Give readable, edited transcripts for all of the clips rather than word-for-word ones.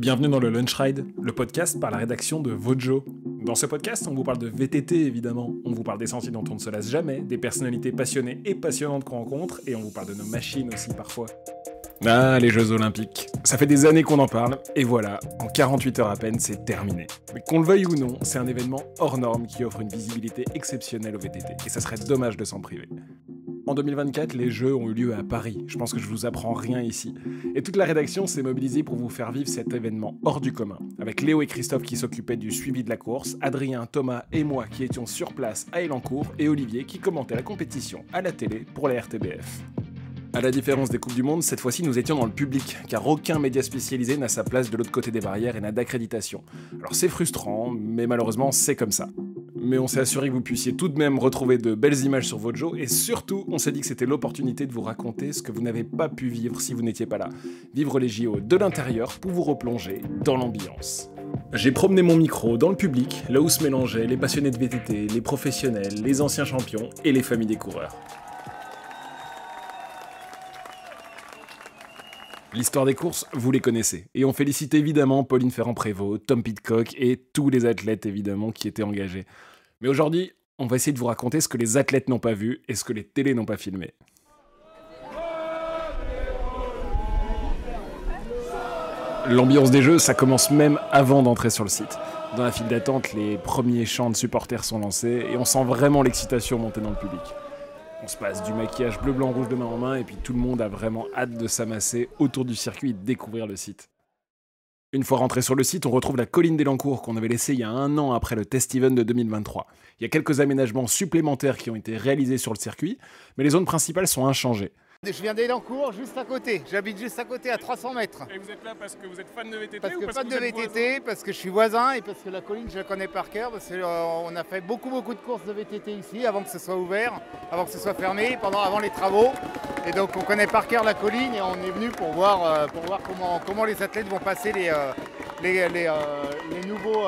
Bienvenue dans le Lunch Ride, le podcast par la rédaction de Vojo. Dans ce podcast, on vous parle de VTT évidemment, on vous parle des sentiers dont on ne se lasse jamais, des personnalités passionnées et passionnantes qu'on rencontre, et on vous parle de nos machines aussi parfois. Ah, les Jeux Olympiques. Ça fait des années qu'on en parle, et voilà, en 48 heures à peine, c'est terminé. Mais qu'on le veuille ou non, c'est un événement hors norme qui offre une visibilité exceptionnelle au VTT, et ça serait dommage de s'en priver. En 2024, les Jeux ont eu lieu à Paris, je pense que je vous apprends rien ici. Et toute la rédaction s'est mobilisée pour vous faire vivre cet événement hors du commun, avec Léo et Christophe qui s'occupaient du suivi de la course, Adrien, Thomas et moi qui étions sur place à Elancourt, et Olivier qui commentait la compétition à la télé pour la RTBF. À la différence des Coupes du Monde, cette fois-ci nous étions dans le public, car aucun média spécialisé n'a sa place de l'autre côté des barrières et n'a d'accréditation. Alors c'est frustrant, mais malheureusement c'est comme ça. Mais on s'est assuré que vous puissiez tout de même retrouver de belles images sur Vojo, et surtout, on s'est dit que c'était l'opportunité de vous raconter ce que vous n'avez pas pu vivre si vous n'étiez pas là. Vivre les JO de l'intérieur pour vous replonger dans l'ambiance. J'ai promené mon micro dans le public, là où se mélangeaient les passionnés de VTT, les professionnels, les anciens champions et les familles des coureurs. L'histoire des courses, vous les connaissez, et on félicite évidemment Pauline Ferrand-Prévot, Tom Pidcock et tous les athlètes évidemment qui étaient engagés. Mais aujourd'hui, on va essayer de vous raconter ce que les athlètes n'ont pas vu et ce que les télés n'ont pas filmé. L'ambiance des Jeux, ça commence même avant d'entrer sur le site. Dans la file d'attente, les premiers chants de supporters sont lancés et on sent vraiment l'excitation monter dans le public. On se passe du maquillage bleu, blanc, rouge de main en main et puis tout le monde a vraiment hâte de s'amasser autour du circuit et de découvrir le site. Une fois rentré sur le site, on retrouve la colline d'Elancourt qu'on avait laissée il y a un an après le test event de 2023. Il y a quelques aménagements supplémentaires qui ont été réalisés sur le circuit, mais les zones principales sont inchangées. Je viens d'Elancourt, juste à côté. J'habite juste à côté, à 300 mètres. Et vous êtes là parce que vous êtes fan de VTT parce que fan de VTT, parce que je suis voisin et parce que la colline, je la connais par cœur. Parce qu'on a fait beaucoup de courses de VTT ici avant que ce soit ouvert, avant que ce soit fermé, avant les travaux. Et donc on connaît par cœur la colline et on est venu pour voir comment les athlètes vont passer les nouveaux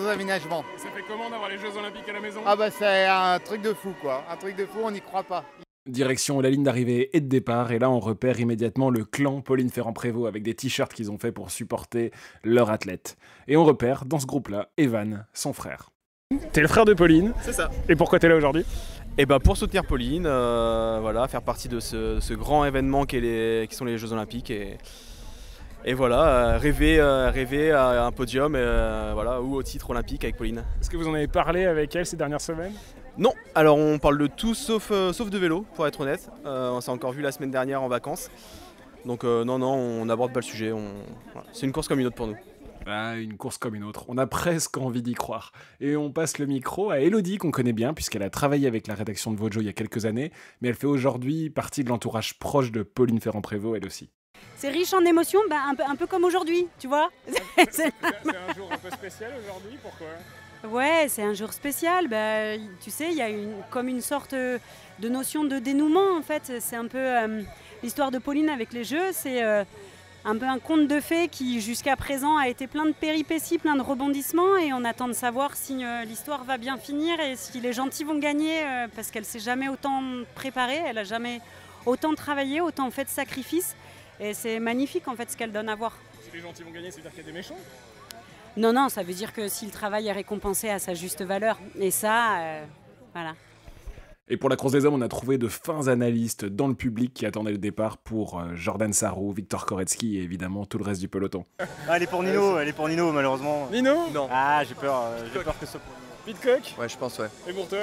aménagements. Ça fait comment d'avoir les Jeux Olympiques à la maison ? Ah bah c'est un truc de fou quoi, un truc de fou, on n'y croit pas. Direction la ligne d'arrivée et de départ, et là on repère immédiatement le clan Pauline Ferrand-Prévot avec des t-shirts qu'ils ont fait pour supporter leur athlète. Et on repère dans ce groupe-là Evan, son frère. T'es le frère de Pauline. C'est ça. Et pourquoi t'es là aujourd'hui ? Et bah pour soutenir Pauline, voilà, faire partie de ce grand événement qui sont les Jeux Olympiques et voilà, rêver à un podium voilà, ou au titre olympique avec Pauline. Est-ce que vous en avez parlé avec elle ces dernières semaines ? Non, alors on parle de tout sauf de vélo, pour être honnête. On s'est encore vu la semaine dernière en vacances. Donc non, on n'aborde pas le sujet. Voilà. C'est une course comme une autre pour nous. Ah, une course comme une autre. On a presque envie d'y croire. Et on passe le micro à Elodie, qu'on connaît bien, puisqu'elle a travaillé avec la rédaction de Vojo il y a quelques années, mais elle fait aujourd'hui partie de l'entourage proche de Pauline Ferrand-Prévôt, elle aussi. C'est riche en émotions, un peu comme aujourd'hui, tu vois. C'est un jour un peu spécial aujourd'hui, pourquoi ? Ouais, c'est un jour spécial. Tu sais, il y a comme une sorte de notion de dénouement, en fait. C'est un peu l'histoire de Pauline avec les Jeux. C'est un peu un conte de fées qui, jusqu'à présent, a été plein de péripéties, plein de rebondissements. Et on attend de savoir si l'histoire va bien finir et si les gentils vont gagner, parce qu'elle ne s'est jamais autant préparée, elle n'a jamais autant travaillé, autant fait de sacrifices. Et c'est magnifique, en fait, ce qu'elle donne à voir. Si les gentils vont gagner, ça veut dire qu'il y a des méchants ? Non, ça veut dire que si le travail est récompensé à sa juste valeur. Et ça, voilà. Et pour la course des hommes, on a trouvé de fins analystes dans le public qui attendaient le départ pour Jordan Sarrou, Victor Koretsky et évidemment tout le reste du peloton. Ah, elle est pour Nino malheureusement. Nino ? Non. Ah, j'ai peur que ce soit pour Nino. Pidcock ? Ouais, je pense, ouais. Et pour toi ?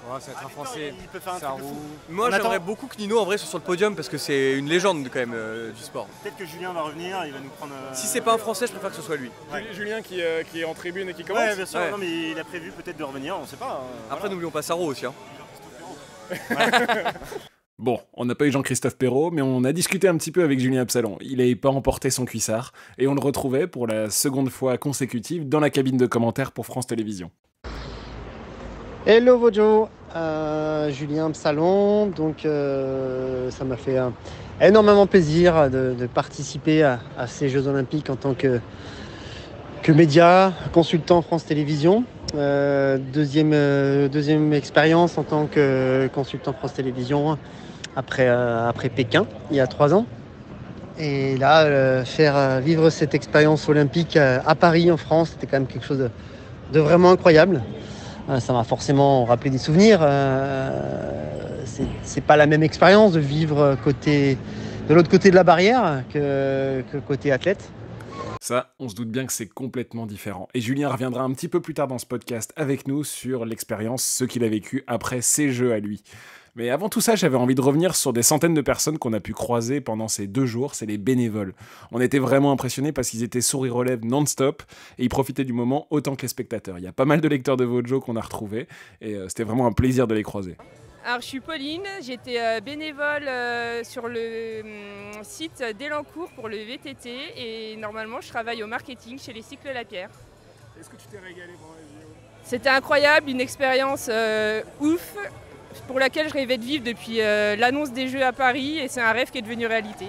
Ouais, ça va être un Français. Il peut faire un truc de fou. Moi, j'aimerais beaucoup que Nino en vrai soit sur le podium parce que c'est une légende quand même du sport. Peut-être que Julien va revenir, il va nous prendre. Si c'est pas un Français, je préfère que ce soit lui. Ouais. Julien qui est en tribune et qui commence ? Ouais, bien sûr, Ouais. non, mais il a prévu peut-être de revenir, on sait pas. Après, n'oublions pas Sarro aussi. Hein. Bon, on n'a pas eu Jean-Christophe Perrault, mais on a discuté un petit peu avec Julien Absalon. Il n'avait pas emporté son cuissard, et on le retrouvait pour la seconde fois consécutive dans la cabine de commentaires pour France Télévisions. Hello Vojo, Julien Absalon, donc ça m'a fait énormément plaisir de participer à ces Jeux Olympiques en tant que média, consultant France Télévisions. Deuxième expérience en tant que consultant France Télévisions après Pékin, il y a 3 ans. Et là, faire vivre cette expérience olympique à Paris, en France, c'était quand même quelque chose de vraiment incroyable. Ça m'a forcément rappelé des souvenirs. C'est pas la même expérience de vivre de l'autre côté de la barrière que côté athlète. Ça, on se doute bien que c'est complètement différent. Et Julien reviendra un petit peu plus tard dans ce podcast avec nous sur l'expérience, ce qu'il a vécu après ses jeux à lui. Mais avant tout ça, j'avais envie de revenir sur des centaines de personnes qu'on a pu croiser pendant ces 2 jours, c'est les bénévoles. On était vraiment impressionnés parce qu'ils étaient sourire aux lèvres non-stop et ils profitaient du moment autant que les spectateurs. Il y a pas mal de lecteurs de Vojo qu'on a retrouvés et c'était vraiment un plaisir de les croiser. Alors je suis Pauline, j'étais bénévole sur le site d'Elancourt pour le VTT et normalement je travaille au marketing chez les Cycles Lapierre. Est-ce que tu t'es régalé pendant les JO ? C'était incroyable, une expérience ouf pour laquelle je rêvais de vivre depuis l'annonce des Jeux à Paris et c'est un rêve qui est devenu réalité.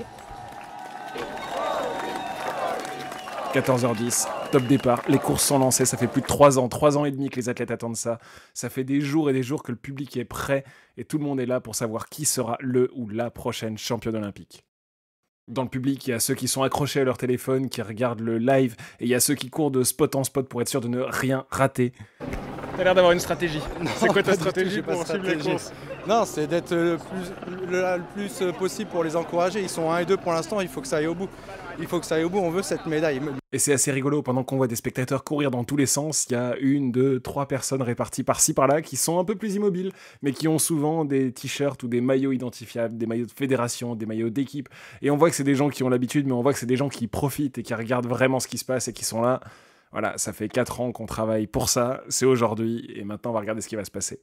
14h10, top départ, les courses sont lancées, ça fait plus de 3 ans et demi que les athlètes attendent ça. Ça fait des jours et des jours que le public est prêt et tout le monde est là pour savoir qui sera le ou la prochaine championne olympique. Dans le public, il y a ceux qui sont accrochés à leur téléphone, qui regardent le live, et il y a ceux qui courent de spot en spot pour être sûr de ne rien rater. T'as l'air d'avoir une stratégie. C'est quoi ta pas du tout, stratégie j'ai pas de pour suivre les stratégie. courses? Non, c'est d'être le plus possible pour les encourager. Ils sont 1 et 2 pour l'instant, il faut que ça aille au bout. On veut cette médaille. Et c'est assez rigolo, pendant qu'on voit des spectateurs courir dans tous les sens, il y a 1, 2, 3 personnes réparties par-ci par-là qui sont un peu plus immobiles, mais qui ont souvent des t-shirts ou des maillots identifiables, des maillots de fédération, des maillots d'équipe. Et on voit que c'est des gens qui ont l'habitude, mais on voit que c'est des gens qui profitent et qui regardent vraiment ce qui se passe et qui sont là. Voilà, ça fait 4 ans qu'on travaille pour ça, c'est aujourd'hui, et maintenant on va regarder ce qui va se passer.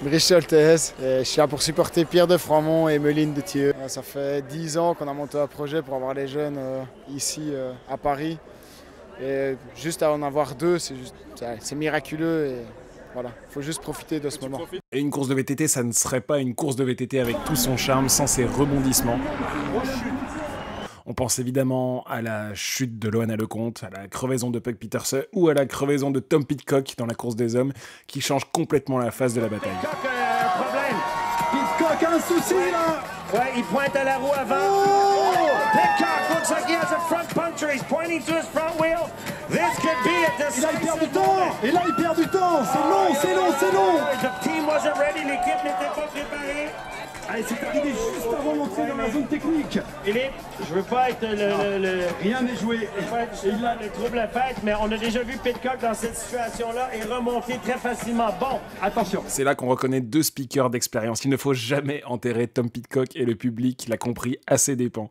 Brice Scholtes, je suis là pour supporter Pierre de Framont et Meline de Thieu. Ça fait 10 ans qu'on a monté un projet pour avoir les jeunes ici à Paris. Et juste à en avoir 2, c'est miraculeux et voilà, il faut juste profiter de ce moment. Et une course de VTT, ça ne serait pas une course de VTT avec tout son charme, sans ses rebondissements. On pense évidemment à la chute de Loana Lecomte, à la crevaison de Puck Pieterse ou à la crevaison de Tom Pidcock dans la course des hommes, qui change complètement la phase de la bataille. Pidcock a un problème. Pidcock a un souci là. Ouais, il pointe à la roue avant. Oh! Pidcock looks like he has a front puncture. He's pointing to his front wheel. This could be a decisive. Et là, il perd du temps. Et là, il perd du temps. C'est long. The team wasn't ready. L'équipe n'était pas préparée. Allez, c'est arrivé juste avant l'entrée dans la zone technique. Philippe, je veux pas être Rien n'est joué. Il a le trouble à fête, mais on a déjà vu Pidcock dans cette situation-là et remonter très facilement. Bon, attention. C'est là qu'on reconnaît 2 speakers d'expérience. Il ne faut jamais enterrer Tom Pidcock et le public l'a compris à ses dépens.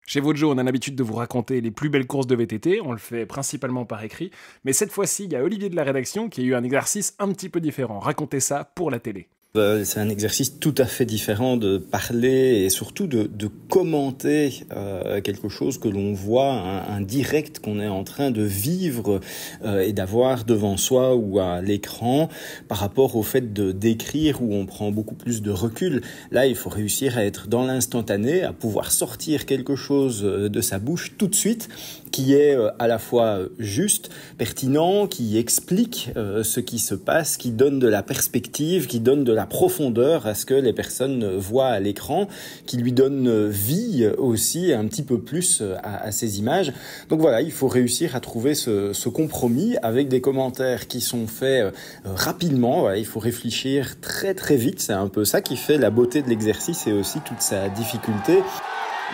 Chez Vojo, on a l'habitude de vous raconter les plus belles courses de VTT, on le fait principalement par écrit, mais cette fois-ci, il y a Olivier de la rédaction qui a eu un exercice un petit peu différent. Racontez ça pour la télé. C'est un exercice tout à fait différent de parler et surtout de commenter quelque chose que l'on voit, un direct qu'on est en train de vivre et d'avoir devant soi ou à l'écran par rapport au fait de d'écrire où on prend beaucoup plus de recul. Là, il faut réussir à être dans l'instantané, à pouvoir sortir quelque chose de sa bouche tout de suite qui est à la fois juste, pertinent, qui explique ce qui se passe, qui donne de la perspective, qui donne de la profondeur à ce que les personnes voient à l'écran, qui lui donne vie aussi un petit peu plus à ces images. Donc voilà, il faut réussir à trouver ce compromis avec des commentaires qui sont faits rapidement. Voilà, il faut réfléchir très très vite, c'est un peu ça qui fait la beauté de l'exercice et aussi toute sa difficulté.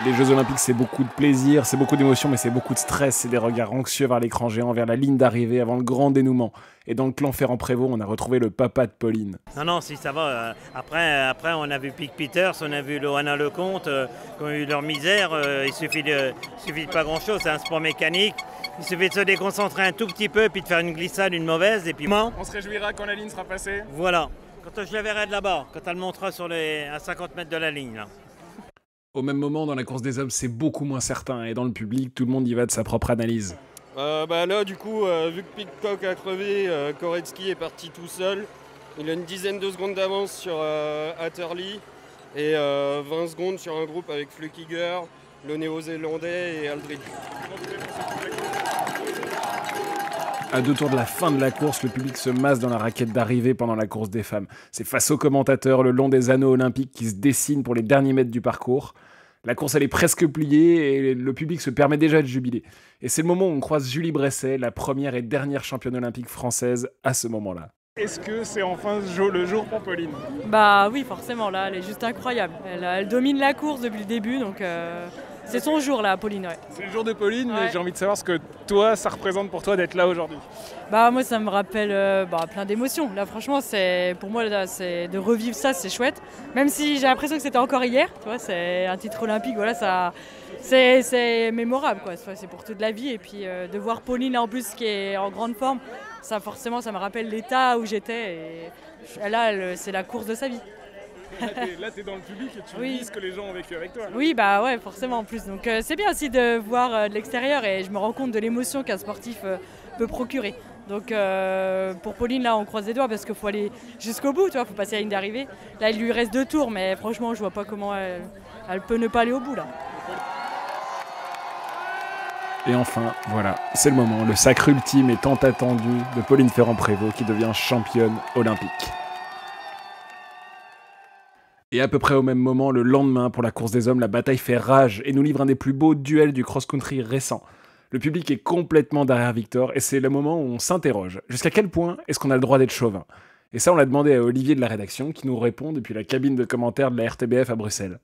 Les Jeux Olympiques, c'est beaucoup de plaisir, c'est beaucoup d'émotions, mais c'est beaucoup de stress. C'est des regards anxieux vers l'écran géant, vers la ligne d'arrivée, avant le grand dénouement. Et dans le clan Ferrand-Prévot, on a retrouvé le papa de Pauline. Non, si ça va. Après, on a vu Puck Pieterse, on a vu Loana Lecomte, qui ont eu leur misère. Il suffit de pas grand-chose, c'est un sport mécanique. Il suffit de se déconcentrer un tout petit peu, puis de faire une glissade, une mauvaise, et puis... On se réjouira quand la ligne sera passée. Voilà. Quand je la verrai de là-bas, quand elle montera à 50 mètres de la ligne, là. Au même moment, dans la course des hommes, c'est beaucoup moins certain. Et dans le public, tout le monde y va de sa propre analyse. Là, du coup, vu que Pidcock a crevé, Koretsky est parti tout seul. Il a une dizaine de secondes d'avance sur Atterley et 20 secondes sur un groupe avec Flukiger, le néo-zélandais et Aldridge. À 2 tours de la fin de la course, le public se masse dans la raquette d'arrivée pendant la course des femmes. C'est face aux commentateurs le long des anneaux olympiques qui se dessinent pour les derniers mètres du parcours. La course, elle est presque pliée et le public se permet déjà de jubiler. Et c'est le moment où on croise Julie Bresset, la première et dernière championne olympique française à ce moment-là. Est-ce que c'est enfin le jour pour Pauline? Bah oui, forcément, là, elle est juste incroyable. Elle domine la course depuis le début, donc c'est son jour, là, Pauline. Ouais. C'est le jour de Pauline, Ouais. mais j'ai envie de savoir ce que toi, ça représente pour toi d'être là aujourd'hui. Bah moi, ça me rappelle plein d'émotions. Là, franchement, pour moi, là, c'est de revivre ça, c'est chouette. Même si j'ai l'impression que c'était encore hier, tu vois, c'est un titre olympique, voilà, ça, c'est mémorable, quoi. C'est pour toute la vie. Et puis de voir Pauline, là, en plus, qui est en grande forme, ça, forcément, ça me rappelle l'état où j'étais. Et là, c'est la course de sa vie. Là, t'es dans le public et tu vis ce que les gens ont vécu avec toi. Oui, bah ouais, forcément en plus. Donc c'est bien aussi de voir de l'extérieur et je me rends compte de l'émotion qu'un sportif peut procurer. Donc pour Pauline, là, on croise les doigts parce qu'il faut aller jusqu'au bout, tu vois, faut passer la ligne d'arrivée. Là, il lui reste 2 tours, mais franchement, je vois pas comment elle peut ne pas aller au bout, là. Et enfin, voilà, c'est le moment, le sacre ultime et tant attendu de Pauline Ferrand-Prévot qui devient championne olympique. Et à peu près au même moment, le lendemain, pour la course des hommes, la bataille fait rage et nous livre un des plus beaux duels du cross-country récent. Le public est complètement derrière Victor et c'est le moment où on s'interroge. Jusqu'à quel point est-ce qu'on a le droit d'être chauvin? Et ça, on l'a demandé à Olivier de la rédaction qui nous répond depuis la cabine de commentaires de la RTBF à Bruxelles.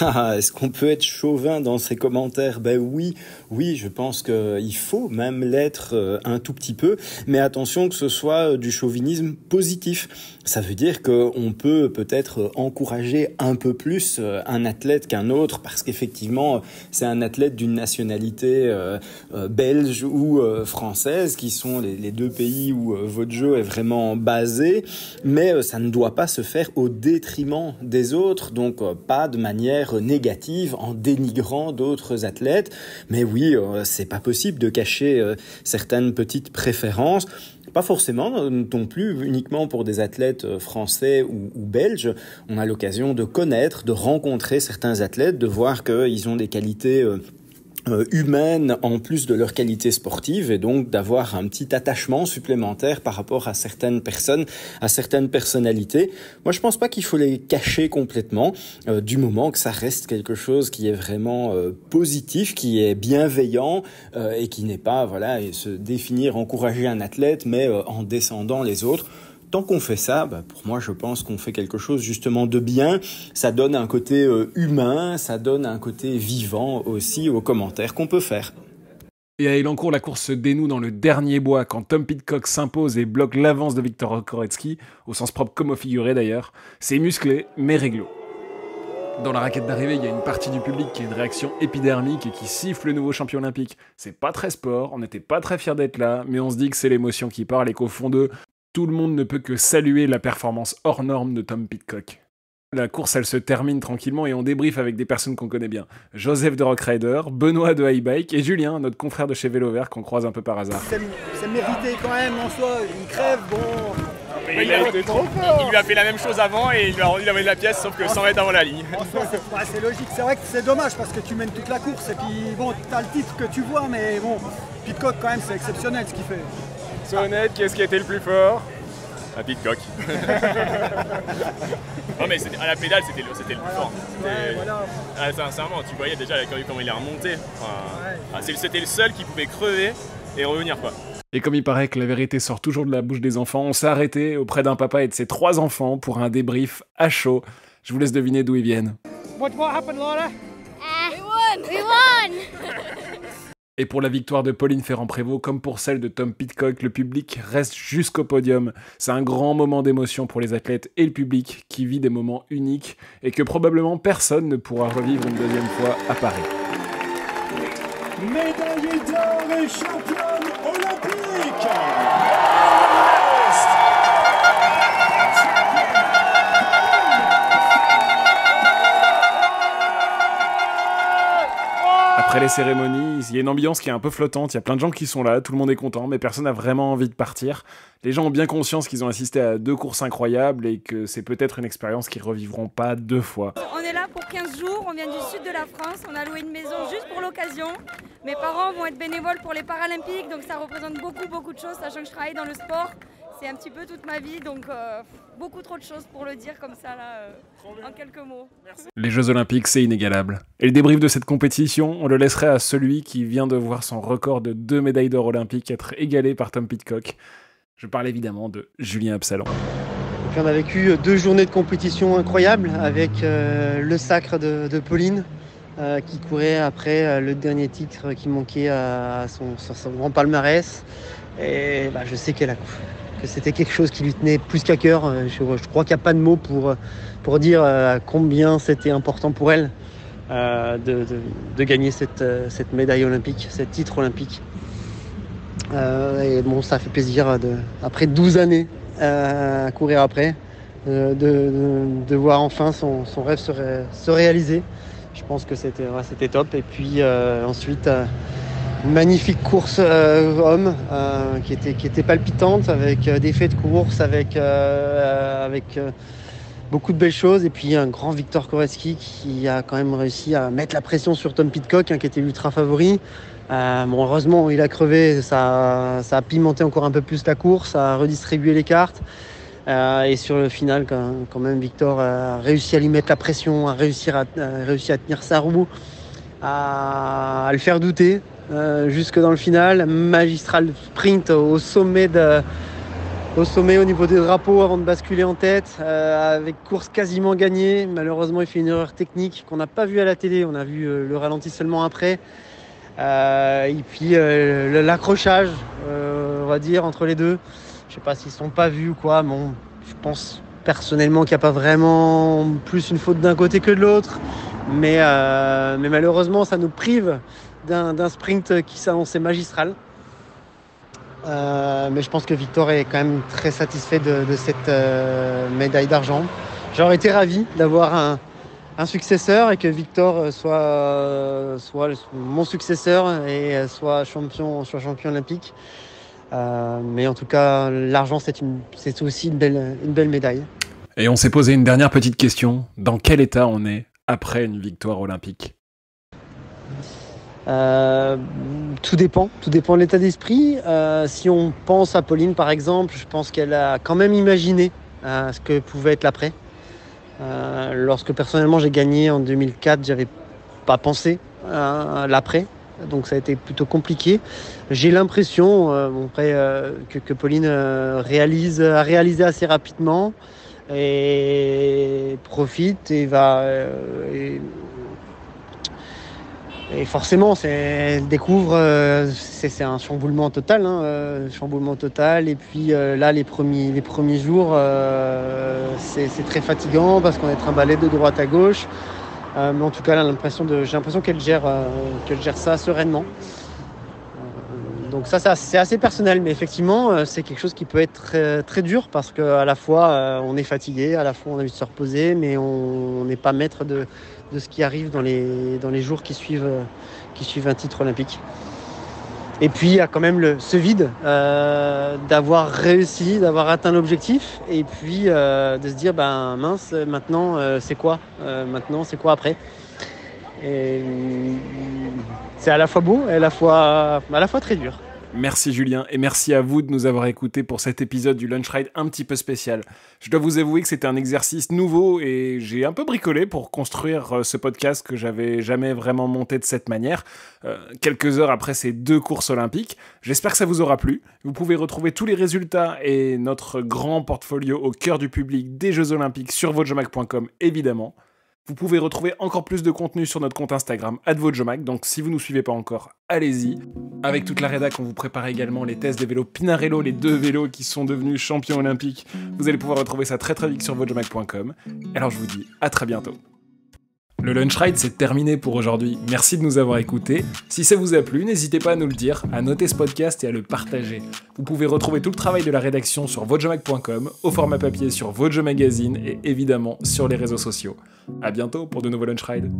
Est-ce qu'on peut être chauvin dans ses commentaires? Ben oui, je pense qu'il faut même l'être un tout petit peu, mais attention que ce soit du chauvinisme positif. Ça veut dire qu'on peut peut-être encourager un peu plus un athlète qu'un autre, parce qu'effectivement, c'est un athlète d'une nationalité belge ou française, qui sont les 2 pays où votre jeu est vraiment basé, mais ça ne doit pas se faire au détriment des autres, donc pas de manière négative en dénigrant d'autres athlètes. Mais oui, c'est pas possible de cacher certaines petites préférences. Pas forcément non plus uniquement pour des athlètes français ou belges. On a l'occasion de connaître, de rencontrer certains athlètes, de voir qu'ils ont des qualités humaines en plus de leur qualité sportive et donc d'avoir un petit attachement supplémentaire par rapport à certaines personnes, à certaines personnalités. Moi, je pense pas qu'il faut les cacher complètement du moment que ça reste quelque chose qui est vraiment positif, qui est bienveillant et qui n'est pas se définir, encourager un athlète mais en descendant les autres. Tant qu'on fait ça, pour moi, je pense qu'on fait quelque chose justement de bien. Ça donne un côté humain, ça donne un côté vivant aussi aux commentaires qu'on peut faire. Et à Elancourt, la course se dénoue dans le dernier bois quand Tom Pidcock s'impose et bloque l'avance de Viktor Koretsky, au sens propre comme au figuré d'ailleurs. C'est musclé, mais réglo. Dans la raquette d'arrivée, il y a une partie du public qui a une réaction épidermique et qui siffle le nouveau champion olympique. C'est pas très sport, on n'était pas très fiers d'être là, mais on se dit que c'est l'émotion qui parle et qu'au fond d'eux, tout le monde ne peut que saluer la performance hors norme de Tom Pidcock. La course, elle se termine tranquillement et on débriefe avec des personnes qu'on connaît bien. Joseph de Rock Rider, Benoît de High Bike et Julien, notre confrère de chez Vélo Vert qu'on croise un peu par hasard. C'est mérité quand même en soi, il crève, bon... Mais il a été trop fort. Il lui a fait la même chose avant et il lui a rendu la pièce sauf que 100 mètres avant la ligne. En soi, c'est logique, c'est vrai que c'est dommage parce que tu mènes toute la course et puis bon, t'as le titre que tu vois, mais bon, Pidcock quand même c'est exceptionnel ce qu'il fait. Sois honnête, qui est-ce qui a été le plus fort? À Pidcock. Non mais à la pédale c'était le plus fort. Sincèrement, tu voyais déjà comment il est remonté. C'était le seul qui pouvait crever et revenir quoi. Et comme il paraît que la vérité sort toujours de la bouche des enfants, on s'est arrêté auprès d'un papa et de ses 3 enfants pour un débrief à chaud. Je vous laisse deviner d'où ils viennent. What happened, Laura? We won! We won! Et pour la victoire de Pauline Ferrand-Prévot, comme pour celle de Tom Pidcock, le public reste jusqu'au podium. C'est un grand moment d'émotion pour les athlètes et le public qui vit des moments uniques et que probablement personne ne pourra revivre une deuxième fois à Paris. Médaillée d'or et championne olympique! Après les cérémonies, il y a une ambiance qui est un peu flottante, il y a plein de gens qui sont là, tout le monde est content, mais personne n'a vraiment envie de partir. Les gens ont bien conscience qu'ils ont assisté à 2 courses incroyables et que c'est peut-être une expérience qu'ils revivront pas 2 fois. On est là pour 15 jours, on vient du sud de la France, on a loué une maison juste pour l'occasion. Mes parents vont être bénévoles pour les Paralympiques, donc ça représente beaucoup de choses, sachant que je travaille dans le sport. C'est un petit peu toute ma vie, donc beaucoup trop de choses pour le dire comme ça, là, en quelques mots. Les Jeux Olympiques, c'est inégalable. Et le débrief de cette compétition, on le laisserait à celui qui vient de voir son record de 2 médailles d'or olympiques être égalé par Tom Pidcock. Je parle évidemment de Julien Absalon. Et puis on a vécu 2 journées de compétition incroyables avec le sacre de Pauline qui courait après le dernier titre qui manquait à son grand palmarès. Et je sais que c'était quelque chose qui lui tenait plus qu'à cœur. Je crois qu'il n'y a pas de mots pour dire combien c'était important pour elle de gagner cette médaille olympique, ce titre olympique. Et bon, ça fait plaisir après 12 années à courir après, de voir enfin son rêve se réaliser. Je pense que c'était top. Et puis ensuite, une magnifique course homme qui était palpitante, avec des faits de course, avec beaucoup de belles choses. Et puis un grand Viktor Koretsky qui a quand même réussi à mettre la pression sur Tom Pidcock, qui était l'ultra favori. Heureusement, il a crevé, ça a pimenté encore un peu plus la course, ça a redistribué les cartes. Et sur le final, quand même, Viktor a réussi à lui mettre la pression, a réussi à tenir sa roue, à le faire douter jusque dans le final. Magistral sprint au sommet au niveau des drapeaux avant de basculer en tête, avec course quasiment gagnée. Malheureusement, il fait une erreur technique qu'on n'a pas vue à la télé, on a vu le ralenti seulement après. Et puis l'accrochage, on va dire, entre les deux. Je sais pas s'ils sont pas vus ou quoi. Bon, je pense personnellement qu'il n'y a pas vraiment plus une faute d'un côté que de l'autre. Mais malheureusement, ça nous prive d'un sprint qui s'annonçait magistral. Mais je pense que Viktor est quand même très satisfait de cette médaille d'argent. J'aurais été ravi d'avoir un successeur et que Viktor soit mon successeur et soit champion olympique. Mais en tout cas, l'argent, c'est aussi une belle médaille. Et on s'est posé une dernière petite question. Dans quel état on est après une victoire olympique ? Tout dépend de l'état d'esprit. Si on pense à Pauline, par exemple, je pense qu'elle a quand même imaginé ce que pouvait être l'après. Lorsque personnellement j'ai gagné en 2004, j'avais pas pensé à l'après. Donc ça a été plutôt compliqué. J'ai l'impression que Pauline a réalisé assez rapidement et profite et va... Et forcément, elle découvre, c'est un chamboulement total, Et puis là, les premiers jours, c'est très fatigant parce qu'on est trimballé de droite à gauche. Mais en tout cas, j'ai l'impression qu'elle gère ça sereinement. Donc ça, c'est assez personnel, mais effectivement, c'est quelque chose qui peut être très, très dur parce qu'à la fois, on est fatigué, à la fois, on a envie de se reposer, mais on n'est pas maître de ce qui arrive dans les jours qui suivent un titre olympique. Et puis, il y a quand même ce vide d'avoir réussi, d'avoir atteint l'objectif, et puis de se dire, mince, maintenant, c'est quoi Maintenant, c'est quoi après ? Et c'est à la fois beau et à la fois très dur. Merci Julien, et merci à vous de nous avoir écoutés pour cet épisode du Lunch Ride un petit peu spécial. Je dois vous avouer que c'était un exercice nouveau et j'ai un peu bricolé pour construire ce podcast que j'avais jamais vraiment monté de cette manière, quelques heures après ces 2 courses olympiques. J'espère que ça vous aura plu. Vous pouvez retrouver tous les résultats et notre grand portfolio au cœur du public des Jeux Olympiques sur votjomac.com évidemment. Vous pouvez retrouver encore plus de contenu sur notre compte Instagram @votjomac, donc si vous ne nous suivez pas encore, allez-y. Avec toute la rédac, on vous prépare également les tests des vélos Pinarello, les 2 vélos qui sont devenus champions olympiques. Vous allez pouvoir retrouver ça très très vite sur votjomac.com. Alors je vous dis à très bientôt. Le Lunch Ride, c'est terminé pour aujourd'hui. Merci de nous avoir écoutés. Si ça vous a plu, n'hésitez pas à nous le dire, à noter ce podcast et à le partager. Vous pouvez retrouver tout le travail de la rédaction sur votjomac.com, au format papier sur Votjo Magazine et évidemment sur les réseaux sociaux. À bientôt pour de nouveaux Lunch Ride.